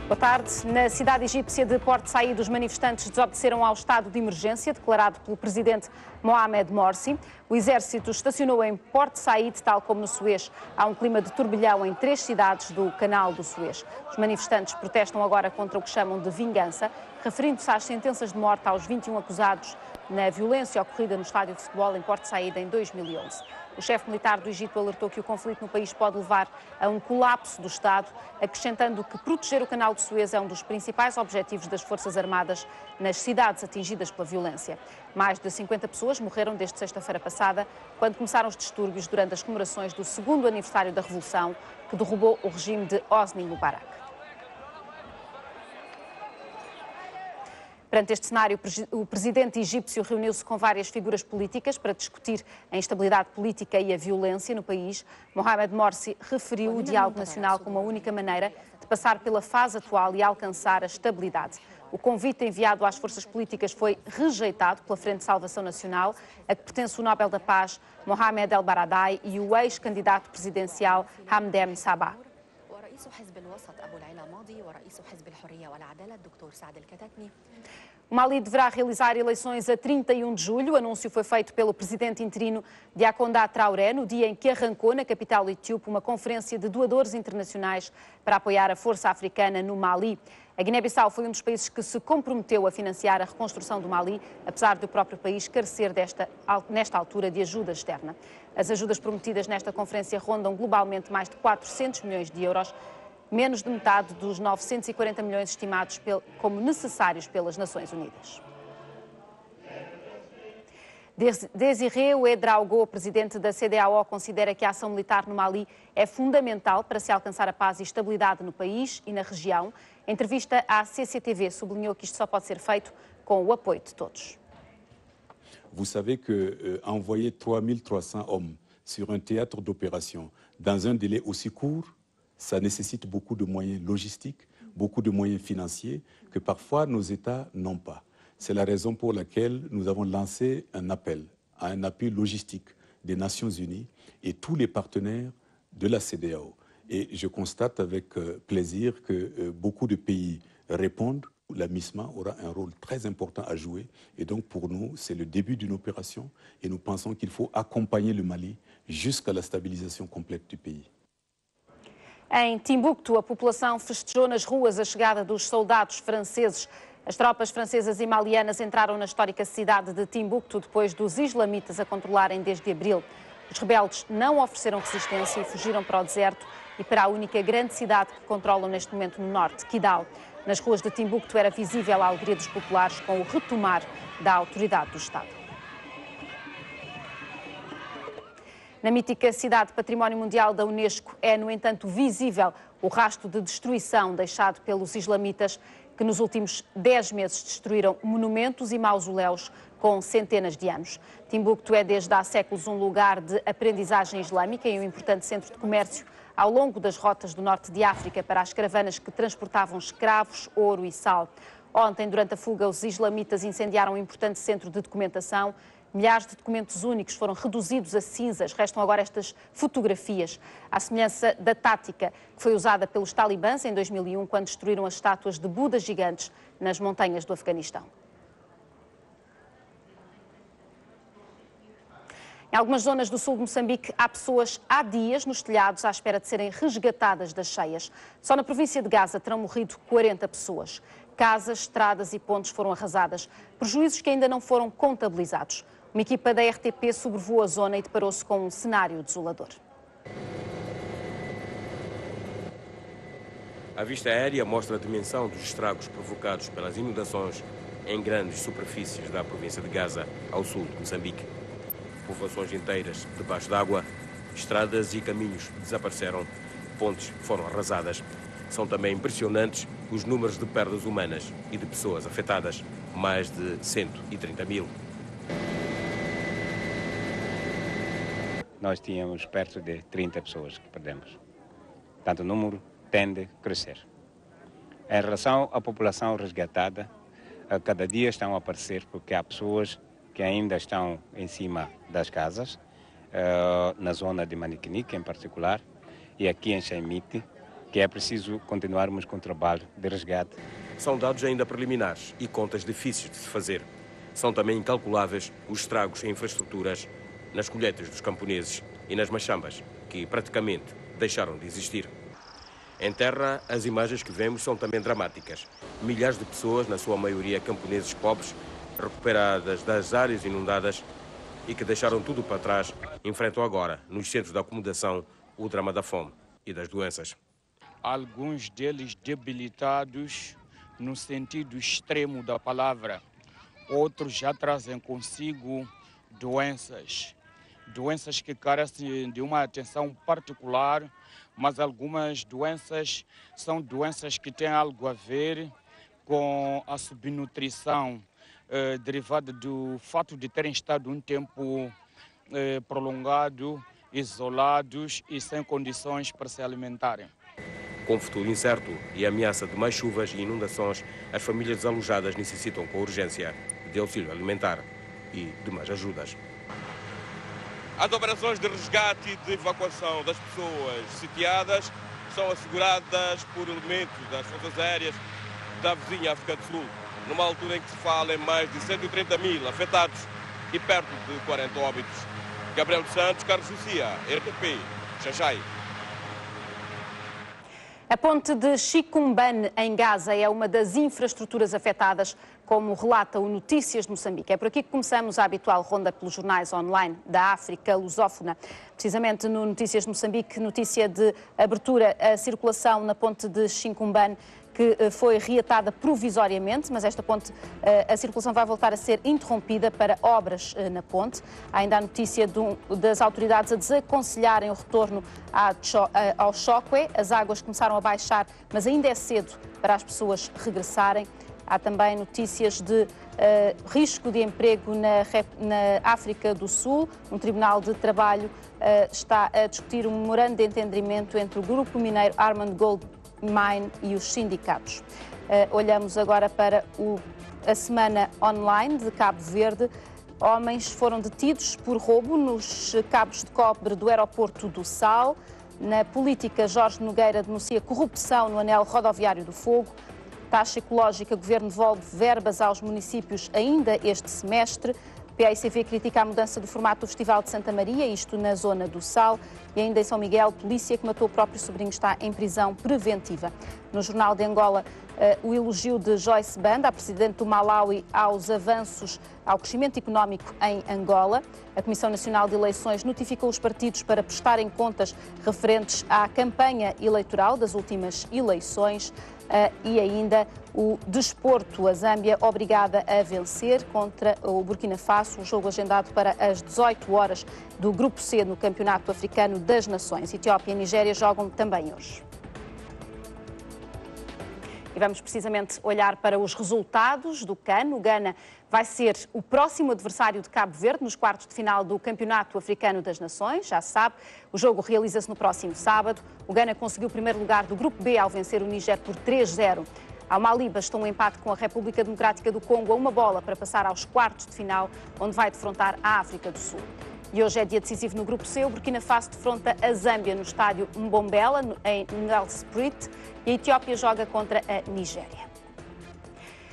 Boa tarde. Na cidade egípcia de Port Said, os manifestantes desobedeceram ao estado de emergência declarado pelo presidente Mohamed Morsi. O exército estacionou em Port Said, tal como no Suez. Há um clima de turbilhão em 3 cidades do canal do Suez. Os manifestantes protestam agora contra o que chamam de vingança, referindo-se às sentenças de morte aos 21 acusados na violência ocorrida no estádio de futebol em Port Said em 2011. O chefe militar do Egito alertou que o conflito no país pode levar a um colapso do Estado, acrescentando que proteger o canal de Suez é um dos principais objetivos das Forças Armadas nas cidades atingidas pela violência. Mais de 50 pessoas morreram desde sexta-feira passada, quando começaram os distúrbios durante as comemorações do 2º aniversário da Revolução, que derrubou o regime de Hosni Mubarak. Perante este cenário, o presidente egípcio reuniu-se com várias figuras políticas para discutir a instabilidade política e a violência no país. Mohamed Morsi referiu o diálogo nacional como a única maneira de passar pela fase atual e alcançar a estabilidade. O convite enviado às forças políticas foi rejeitado pela Frente de Salvação Nacional, a que pertence o Nobel da Paz, Mohamed El Baradei, e o ex-candidato presidencial Hamdem Sabah. O Mali deverá realizar eleições a 31 de julho. O anúncio foi feito pelo presidente interino Diakonda Traoré no dia em que arrancou na capital etíope uma conferência de doadores internacionais para apoiar a força africana no Mali. A Guiné-Bissau foi um dos países que se comprometeu a financiar a reconstrução do Mali, apesar do próprio país carecer nesta altura de ajuda externa. As ajudas prometidas nesta conferência rondam globalmente mais de 400 milhões de euros, menos de metade dos 940 milhões estimados como necessários pelas Nações Unidas. Désiré Ouédraogo, presidente da CEDEAO, considera que a ação militar no Mali é fundamental para se alcançar a paz e estabilidade no país e na região. Em entrevista à CCTV, sublinhou que isto só pode ser feito com o apoio de todos. Vous savez que envoyer 3300 hommes sur un théâtre d'opération dans un délai aussi court, ça nécessite beaucoup de moyens logistiques, beaucoup de moyens financiers que parfois nos États n'ont pas. C'est la raison pour laquelle nous avons lancé un appel à un appui logistique des Nations Unies et tous les partenaires de la CEDEAO. Et je constate avec plaisir que beaucoup de pays répondent. La MISMA aura un rôle très important à jouer. Et donc pour nous, c'est le début d'une opération et nous pensons qu'il faut accompagner le Mali jusqu'à la stabilisation complète du pays. Em Timbuktu, a população festejou nas ruas a chegada dos soldados franceses. As tropas francesas e malianas entraram na histórica cidade de Timbuktu depois dos islamitas a controlarem desde abril. Os rebeldes não ofereceram resistência e fugiram para o deserto e para a única grande cidade que controlam neste momento no norte, Kidal. Nas ruas de Timbuktu era visível a alegria dos populares com o retomar da autoridade do Estado. Na mítica cidade Património Mundial da Unesco é, no entanto, visível o rastro de destruição deixado pelos islamitas, que nos últimos 10 meses destruíram monumentos e mausoléus com centenas de anos. Timbuktu é desde há séculos um lugar de aprendizagem islâmica e um importante centro de comércio ao longo das rotas do norte de África para as caravanas que transportavam escravos, ouro e sal. Ontem, durante a fuga, os islamitas incendiaram um importante centro de documentação. Milhares de documentos únicos foram reduzidos a cinzas. Restam agora estas fotografias, à semelhança da tática que foi usada pelos talibãs em 2001, quando destruíram as estátuas de Budas gigantes nas montanhas do Afeganistão. Em algumas zonas do sul de Moçambique, há pessoas há dias nos telhados à espera de serem resgatadas das cheias. Só na província de Gaza terão morrido 40 pessoas. Casas, estradas e pontes foram arrasadas, prejuízos que ainda não foram contabilizados. Uma equipa da RTP sobrevoou a zona e deparou-se com um cenário desolador. A vista aérea mostra a dimensão dos estragos provocados pelas inundações em grandes superfícies da província de Gaza, ao sul de Moçambique. Povoações inteiras debaixo d'água, estradas e caminhos desapareceram, pontes foram arrasadas. São também impressionantes os números de perdas humanas e de pessoas afetadas, mais de 130 mil. Nós tínhamos perto de 30 pessoas que perdemos. Portanto, o número tende a crescer. Em relação à população resgatada, a cada dia estão a aparecer, porque há pessoas que ainda estão em cima das casas, na zona de Maniquinique em particular, e aqui em Xaimite, que é preciso continuarmos com o trabalho de resgate. São dados ainda preliminares e contas difíceis de se fazer. São também incalculáveis os estragos em infraestruturas, nas colheitas dos camponeses e nas machambas, que praticamente deixaram de existir. Em terra, as imagens que vemos são também dramáticas. Milhares de pessoas, na sua maioria camponeses pobres, recuperadas das áreas inundadas e que deixaram tudo para trás, enfrentam agora, nos centros de acomodação, o drama da fome e das doenças. Alguns deles debilitados no sentido extremo da palavra. Outros já trazem consigo doenças que carecem de uma atenção particular, mas algumas doenças são doenças que têm algo a ver com a subnutrição, derivada do fato de terem estado um tempo prolongado, isolados e sem condições para se alimentarem. Com futuro incerto e ameaça de mais chuvas e inundações, as famílias desalojadas necessitam com urgência de auxílio alimentar e de mais ajudas. As operações de resgate e de evacuação das pessoas sitiadas são asseguradas por elementos das forças aéreas da vizinha África do Sul, numa altura em que se fala em mais de 130 mil afetados e perto de 40 óbitos. Gabriel dos Santos, Carlos Lucia, RTP, Xanxai. A ponte de Chicumbane, em Gaza, é uma das infraestruturas afetadas, como relata o Notícias de Moçambique. É por aqui que começamos a habitual ronda pelos jornais online da África lusófona. Precisamente no Notícias de Moçambique, notícia de abertura à circulação na ponte de Chicumbane, que foi reatada provisoriamente, mas esta ponte, a circulação vai voltar a ser interrompida para obras na ponte. Há ainda a notícia das autoridades a desaconselharem o retorno ao Chokwe. As águas começaram a baixar, mas ainda é cedo para as pessoas regressarem. Há também notícias de risco de emprego na África do Sul. Um tribunal de trabalho está a discutir um memorando de entendimento entre o grupo mineiro Armand Gold Mine e os sindicatos. Olhamos agora para a semana online de Cabo Verde. Homens foram detidos por roubo nos cabos de cobre do aeroporto do Sal. Na política, Jorge Nogueira denuncia corrupção no anel rodoviário do Fogo. Taxa ecológica, o Governo devolve verbas aos municípios ainda este semestre. PAICV critica a mudança do formato do Festival de Santa Maria, isto na zona do Sal. E ainda em São Miguel, polícia que matou o próprio sobrinho está em prisão preventiva. No Jornal de Angola, o elogio de Joyce Banda, a presidente do Malawi, aos avanços ao crescimento económico em Angola. A Comissão Nacional de Eleições notificou os partidos para prestarem contas referentes à campanha eleitoral das últimas eleições. E ainda o desporto, a Zâmbia obrigada a vencer contra o Burkina Faso, o jogo agendado para as 18 horas do Grupo C no Campeonato Africano das Nações. Etiópia e Nigéria jogam também hoje. E vamos precisamente olhar para os resultados do CAN. O Ghana vai ser o próximo adversário de Cabo Verde nos quartos de final do Campeonato Africano das Nações. Já se sabe, o jogo realiza-se no próximo sábado. O Ghana conseguiu o primeiro lugar do Grupo B ao vencer o Níger por 3-0. Ao Mali bastou um empate com a República Democrática do Congo a uma bola para passar aos quartos de final, onde vai defrontar a África do Sul. E hoje é dia decisivo no Grupo C. O Burkina Faso defronta a Zâmbia no estádio Mbombela, em Nelspruit, e a Etiópia joga contra a Nigéria.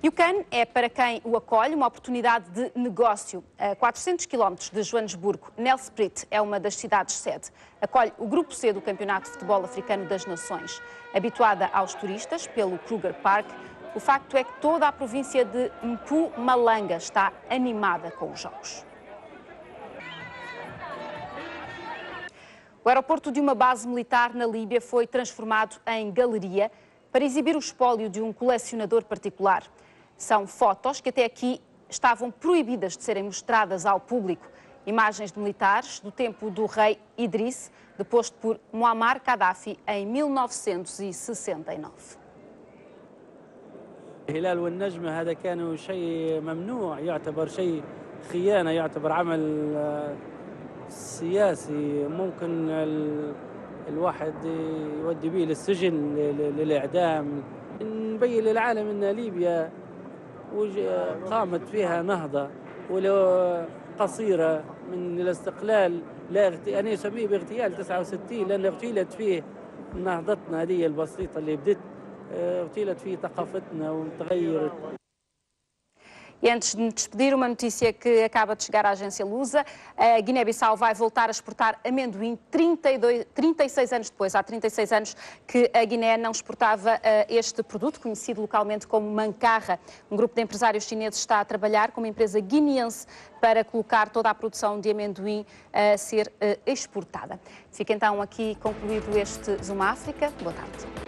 E o CAN é, para quem o acolhe, uma oportunidade de negócio. A 400 km de Joanesburgo, Nelspruit é uma das cidades-sede. Acolhe o Grupo C do Campeonato de Futebol Africano das Nações. Habituada aos turistas pelo Kruger Park, o facto é que toda a província de Mpumalanga está animada com os jogos. O aeroporto de uma base militar na Líbia foi transformado em galeria para exibir o espólio de um colecionador particular. São fotos que até aqui estavam proibidas de serem mostradas ao público. Imagens de militares do tempo do rei Idriss, deposto por Muammar Gaddafi em 1969. الهلال والنجمة هذا كانوا شيء ممنوع يعتبر شيء خيانة يعتبر عمل سياسي ممكن الواحد يودي به للسجن للإعدام. نبين للعالم أن ليبيا قامت فيها نهضة ولو قصيرة من الاستقلال. لا أنا أسميه باغتيال 69 لأن اغتيلت فيه نهضتنا هذه البسيطة اللي بدت وتيلت في ثقافتنا وتغيرت. E antes de me despedir, uma notícia que acaba de chegar à agência Lusa. A Guiné-Bissau vai voltar a exportar amendoim 36 anos depois. Há 36 anos que a Guiné não exportava este produto, conhecido localmente como mancarra. Um grupo de empresários chineses está a trabalhar com uma empresa guineense para colocar toda a produção de amendoim a ser exportada. Fica então aqui concluído este Zoom África. Boa tarde.